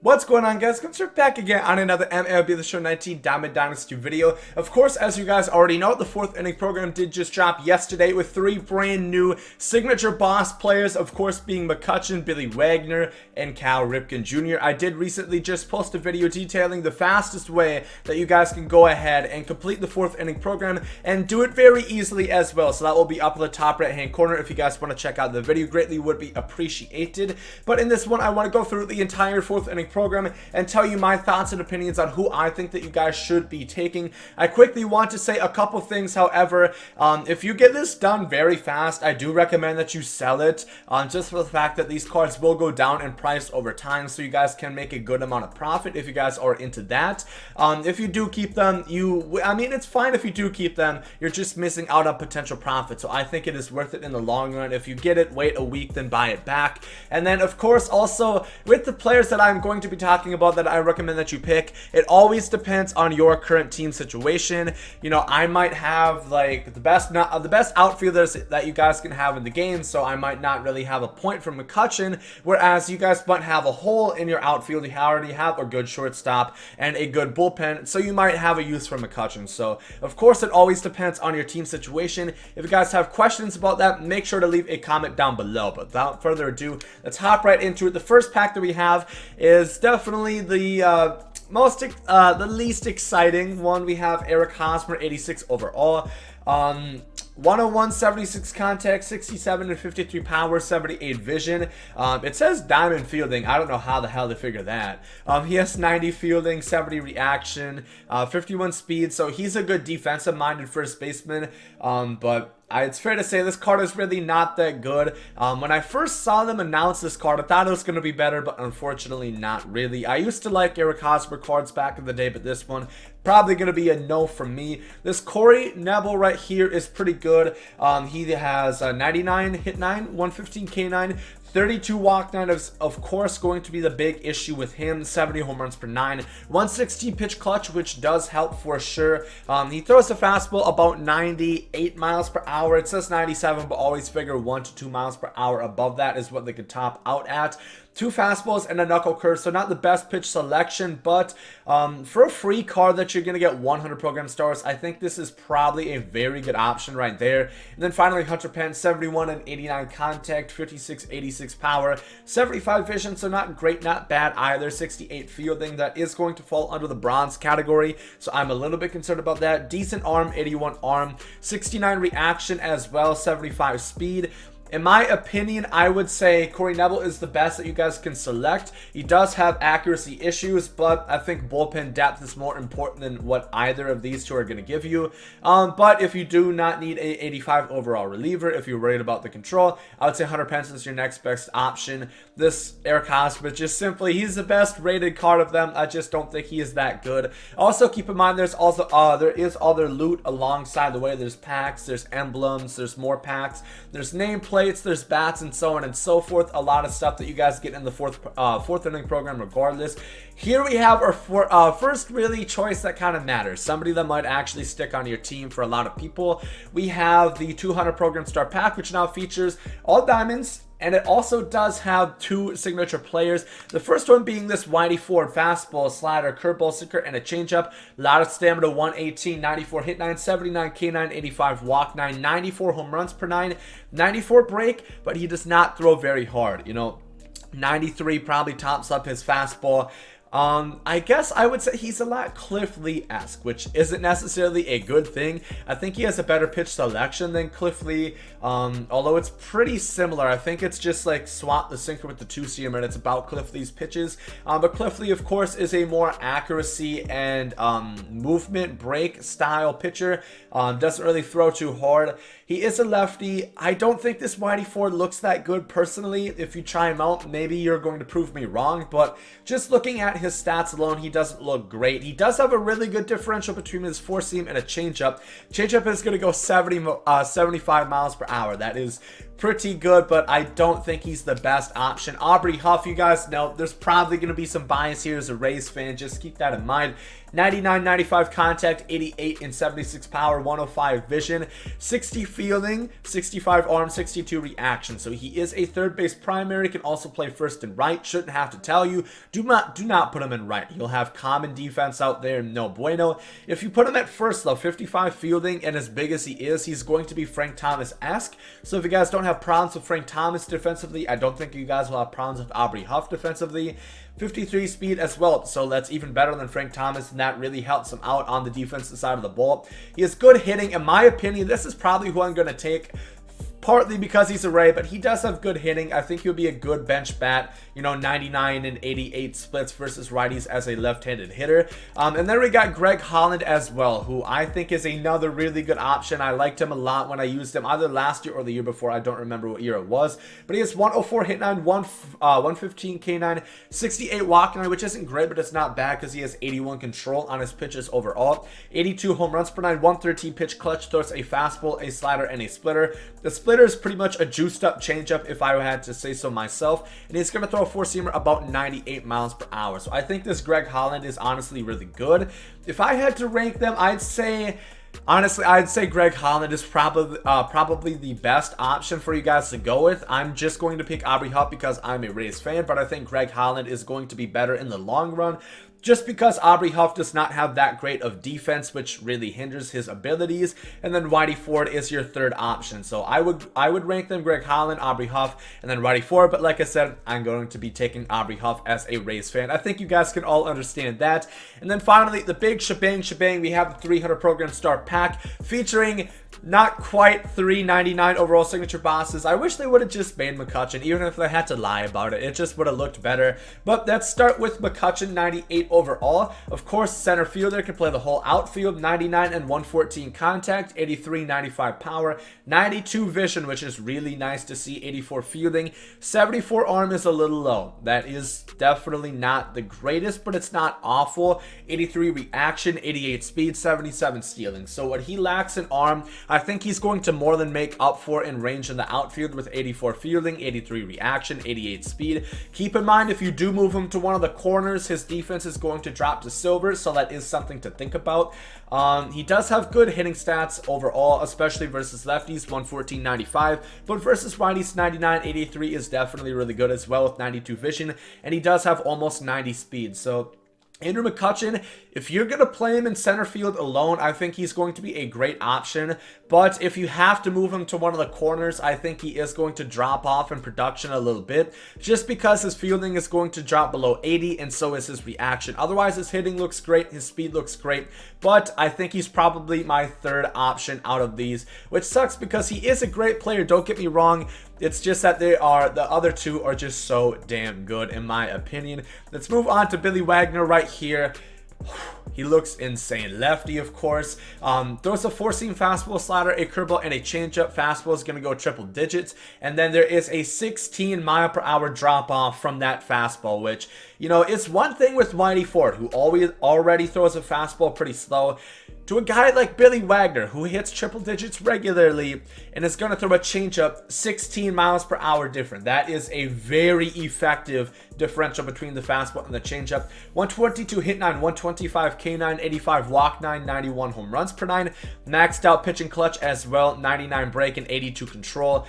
What's going on, guys? We're back again on another MLB The Show 19 Diamond Dynasty video. Of course, as you guys already know, the 4th inning program did just drop yesterday with 3 brand new signature boss players, of course being McCutchen, Billy Wagner, and Cal Ripken Jr. I did recently just post a video detailing the fastest way that you guys can go ahead and complete the 4th inning program and do it very easily as well. So that will be up in the top right hand corner if you guys want to check out the video. Greatly would be appreciated. But in this one, I want to go through the entire 4th inning program and tell you my thoughts and opinions on who I think that you guys should be taking. I quickly want to say a couple things, however. If you get this done very fast, I do recommend that you sell it, just for the fact that these cards will go down in price over time, so you guys can make a good amount of profit if you guys are into that. If you do keep them, I mean, it's fine if you do keep them, you're just missing out on potential profit, so I think it is worth it in the long run. If you get it, wait a week, then buy it back. And then, of course, also, with the players that I'm going to be talking about that I recommend that you pick, it always depends on your current team situation. You know, I might have like the best outfielders that you guys can have in the game, so I might not really have a point for McCutchen, whereas you guys might have a hole in your outfield. You already have a good shortstop and a good bullpen, so you might have a use for McCutchen. So of course it always depends on your team situation. If you guys have questions about that, make sure to leave a comment down below. But without further ado, let's hop right into it. The first pack that we have is definitely the least exciting one. We have Eric Hosmer, 86 overall. 101, 76 contact, 67 and 53 power, 78 vision. It says diamond fielding. I don't know how the hell they figure that. He has 90 fielding, 70 reaction, 51 speed, so he's a good defensive-minded first baseman. But it's fair to say this card is really not that good. When I first saw them announce this card, I thought it was going to be better, but unfortunately not really. I used to like Eric Hosmer cards back in the day, but this one probably going to be a no from me. This Corey Nebel right here is pretty good. He has 99 hit 9, 115 K9, 32 walk 9 is of course going to be the big issue with him. 70 home runs per 9, 116 pitch clutch, which does help for sure. He throws a fastball about 98 miles per hour. It says 97, but always figure 1 to 2 miles per hour above that is what they could top out at. 2 fastballs and a knuckle curve, so not the best pitch selection, but for a free card that you're going to get 100 program stars, I think this is probably a very good option right there. And then finally, Hunter Pence, 71 and 89 contact, 56, 86 power, 75 vision, so not great, not bad either. 68 fielding, that is going to fall under the bronze category, so I'm a little bit concerned about that. Decent arm, 81 arm, 69 reaction as well, 75 speed. In my opinion, I would say Corey Nebel is the best that you guys can select. He does have accuracy issues, but I think bullpen depth is more important than what either of these two are going to give you. But if you do not need a 85 overall reliever, if you're worried about the control, I would say Hunter Pence is your next best option. This Eric Hosmer, just simply, he's the best rated card of them. I just don't think he is that good. Also, keep in mind, there is other loot alongside the way. There's packs, there's emblems, there's more packs, there's nameplates, there's bats, and so on and so forth. A lot of stuff that you guys get in the fourth inning program regardless. Here we have our first really choice that kind of matters, somebody that might actually stick on your team for a lot of people. We have the 200 program star pack, which now features all diamonds, and it also does have 2 signature players. The first one being this Whitey Ford fastball, slider, curveball, sinker, and a changeup. A lot of stamina, 118, 94 hit 9, 79 K9, 85 walk 9, 94 home runs per 9, 94 break, but he does not throw very hard. You know, 93 probably tops up his fastball. I guess I would say he's a lot Cliff Lee-esque, which isn't necessarily a good thing. I think he has a better pitch selection than Cliff Lee, although it's pretty similar. I think it's just like swap the sinker with the 2-seamer, and it's about Cliff Lee's pitches. But Cliff Lee, of course, is a more accuracy and movement break style pitcher. Doesn't really throw too hard. He is a lefty. I don't think this Whitey Ford looks that good personally. If you try him out, maybe you're going to prove me wrong, but just looking at his his stats alone, he doesn't look great. He does have a really good differential between his four seam and a changeup. Changeup is going to go 75 miles per hour. That is pretty good, but I don't think he's the best option. Aubrey Huff, you guys know there's probably going to be some bias here as a Rays fan. Just keep that in mind. 99, 95 contact, 88 and 76 power, 105 vision, 60 fielding, 65 arm, 62 reaction. So he is a third base primary, can also play first and right. Shouldn't have to tell you, do not put him in right. You'll have common defense out there, no bueno. If you put him at first though, 55 fielding, and as big as he is, he's going to be Frank Thomas-esque. So if you guys don't have problems with Frank Thomas defensively, I don't think you guys will have problems with Aubrey Huff defensively. 53 speed as well, so that's even better than Frank Thomas, and that really helps him out on the defensive side of the ball. He has good hitting. In my opinion, this is probably who I'm going to take, partly because he's a Ray, but he does have good hitting. I think he'll be a good bench bat, you know, 99 and 88 splits versus righties as a left-handed hitter. And then we got Greg Holland as well, who I think is another really good option. I liked him a lot when I used him either last year or the year before. I don't remember what year it was, but he has 104 hit 9, 115 K9, 68 walk 9, which isn't great, but it's not bad because he has 81 control on his pitches overall, 82 home runs per 9, 113 pitch clutch, throws a fastball, a slider, and a splitter. The splitter is pretty much a juiced up changeup if I had to say so myself, and he's going to throw a four-seamer about 98 miles per hour. So I think this Greg Holland is honestly really good. If I had to rank them, I'd say, honestly, I'd say Greg Holland is probably the best option for you guys to go with. I'm just going to pick Aubrey Huff because I'm a Rays fan, but I think Greg Holland is going to be better in the long run, just because Aubrey Huff does not have that great of defense, which really hinders his abilities. And then Whitey Ford is your third option. So I would rank them Greg Holland, Aubrey Huff, and then Whitey Ford. But like I said, I'm going to be taking Aubrey Huff as a Rays fan. I think you guys can all understand that. And then finally, the big shebang, we have the 300 program star pack featuring not quite 399 overall signature bosses. I wish they would have just made McCutchen, even if they had to lie about it. It just would have looked better. But let's start with McCutchen, 98 overall. Of course, center fielder, can play the whole outfield, 99 and 114 contact, 83, 95 power, 92 vision, which is really nice to see, 84 fielding, 74 arm is a little low. That is definitely not the greatest, but it's not awful. 83 reaction, 88 speed, 77 stealing. So what he lacks in arm, I think he's going to more than make up for in range in the outfield with 84 fielding, 83 reaction, 88 speed. Keep in mind, if you do move him to one of the corners, his defense is going to drop to silver, so that is something to think about. He does have good hitting stats overall, especially versus lefties, 114, 95, but versus righties, 99, 83 is definitely really good as well with 92 vision, and he does have almost 90 speed. So Andrew McCutchen, if you're going to play him in center field alone, I think he's going to be a great option. But if you have to move him to one of the corners, I think he is going to drop off in production a little bit, just because his fielding is going to drop below 80, and so is his reaction. Otherwise, his hitting looks great, his speed looks great, but I think he's probably my third option out of these, which sucks because he is a great player, don't get me wrong. It's just that the other two are just so damn good, in my opinion. Let's move on to Billy Wagner right here. He looks insane. Lefty, of course. Throws a four-seam fastball, slider, a curveball, and a changeup. Fastball is going to go triple digits. And then there is a 16 mile per hour drop-off from that fastball, which, you know, it's one thing with Whitey Ford, who already throws a fastball pretty slow, to a guy like Billy Wagner, who hits triple digits regularly and is going to throw a changeup 16 miles per hour different. That is a very effective differential between the fastball and the changeup. 122 hit 9, 125 K9, 85 walk 9, 91 home runs per 9. Maxed out pitching clutch as well, 99 break and 82 control.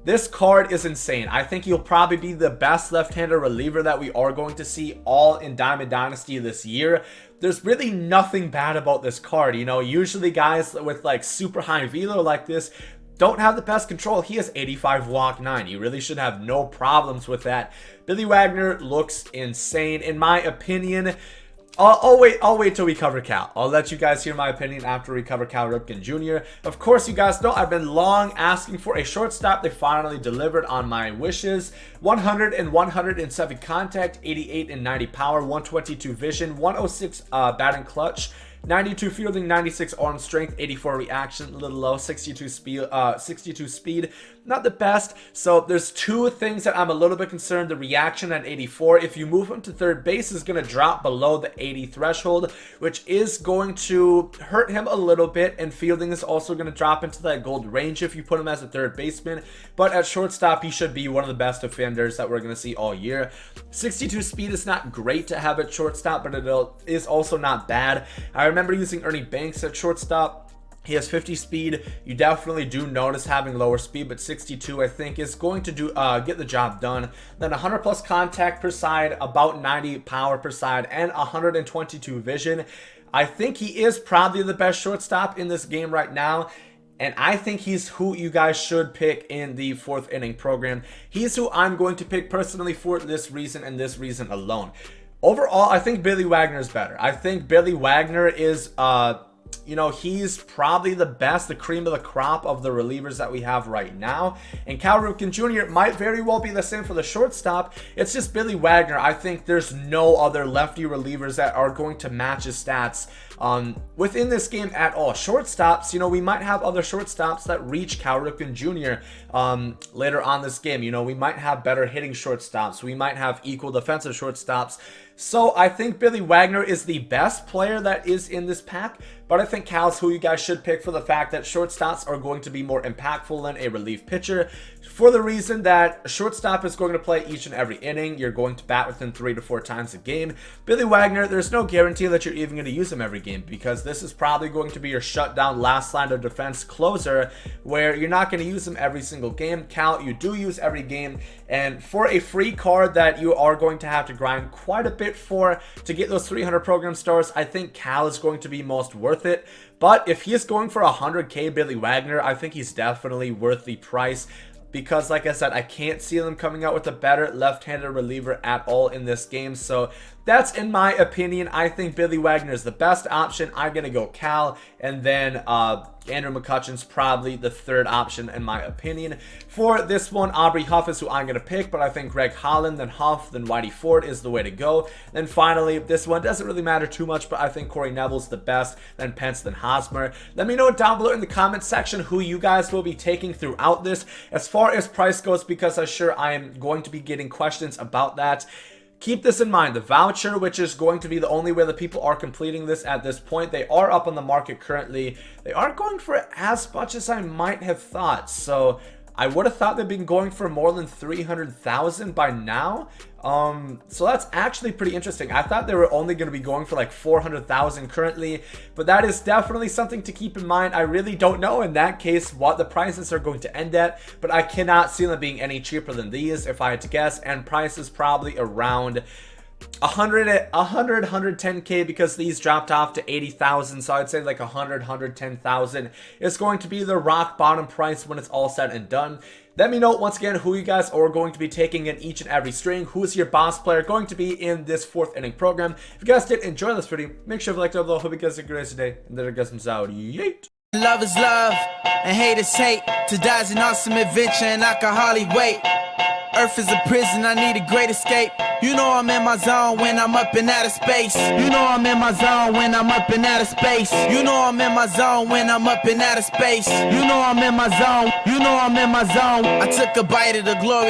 This card is insane. I think he'll probably be the best left-hander reliever that we are going to see all in Diamond Dynasty this year. There's really nothing bad about this card. You know, usually guys with like super high velo like this don't have the best control. He has 85 walk 9. You really should have no problems with that. Billy Wagner looks insane, in my opinion. I'll wait till we cover Cal. I'll let you guys hear my opinion after we cover Cal Ripken Jr. Of course, you guys know I've been long asking for a shortstop. They finally delivered on my wishes. 100 and 107 contact, 88 and 90 power, 122 vision, 106 batting clutch, 92 fielding, 96 arm strength, 84 reaction, a little low, 62 speed, not the best. So there's two things that I'm a little bit concerned. The reaction at 84, if you move him to third base, is going to drop below the 80 threshold, which is going to hurt him a little bit, and fielding is also going to drop into that gold range if you put him as a third baseman. But at shortstop, he should be one of the best defenders that we're going to see all year. 62 speed is not great to have at shortstop, but it is also not bad. I remember using Ernie Banks at shortstop. He has 50 speed. You definitely do notice having lower speed, but 62 I think is going to get the job done. Then 100 plus contact per side, about 90 power per side, and 122 vision. I think he is probably the best shortstop in this game right now. And I think he's who you guys should pick in the fourth inning program. He's who I'm going to pick personally for this reason and this reason alone. Overall, I think Billy Wagner is better. I think Billy Wagner is, you know, he's probably the best, the cream of the crop of the relievers that we have right now. And Cal Ripken Jr. might very well be the same for the shortstop. It's just Billy Wagner. I think there's no other lefty relievers that are going to match his stats within this game at all. Shortstops, you know, we might have other shortstops that reach Cal Ripken Jr. Later on this game. You know, we might have better hitting shortstops. We might have equal defensive shortstops. So I think Billy Wagner is the best player that is in this pack, but I think Cal's who you guys should pick for the fact that shortstops are going to be more impactful than a relief pitcher, for the reason that a shortstop is going to play each and every inning. You're going to bat within 3 to 4 times a game. Billy Wagner, there's no guarantee that you're even going to use him every game, because this is probably going to be your shutdown last line of defense closer, where you're not going to use him every single game. Cal, you do use every game, and for a free card that you are going to have to grind quite a bit for to get those 300 program stars, I think Cal is going to be most worth it. But if he is going for 100k Billy Wagner, I think he's definitely worth the price, because like I said, I can't see them coming out with a better left-handed reliever at all in this game. So that's in my opinion. I think Billy Wagner is the best option. I'm going to go Cal, and then Andrew McCutchen's probably the third option in my opinion. For this one, Aubrey Huff is who I'm going to pick, but I think Greg Holland, then Huff, then Whitey Ford is the way to go. Then finally, this one doesn't really matter too much, but I think Corey Neville's the best, then Pence, then Hosmer. Let me know down below in the comments section who you guys will be taking throughout this as far as price goes, because I'm sure I am going to be getting questions about that. Keep this in mind, the voucher, which is going to be the only way that people are completing this at this point, they are up on the market currently. They aren't going for as much as I might have thought. So I would have thought they'd been going for more than 300,000 by now. So that's actually pretty interesting. I thought they were only going to be going for like 400,000 currently, but that is definitely something to keep in mind. I really don't know in that case what the prices are going to end at, but I cannot see them being any cheaper than these if I had to guess, and prices probably around 110k, because these dropped off to 80,000, so I'd say like 110,000 is going to be the rock bottom price when it's all said and done. Let me know once again who you guys are going to be taking in each and every string. Who is your boss player going to be in this fourth inning program? If you guys did enjoy this video, make sure to like down below. Hope you guys have a great day, and then I guess I'm out. Yeet. Love is love, and hate is hate. To die is an awesome adventure, and I can hardly wait. Earth is a prison, I need a great escape. You know I'm in my zone when I'm up in outer space. You know I'm in my zone when I'm up in outer space. You know I'm in my zone when I'm up in outer space. You know I'm in my zone. You know I'm in my zone. I took a bite of the glory.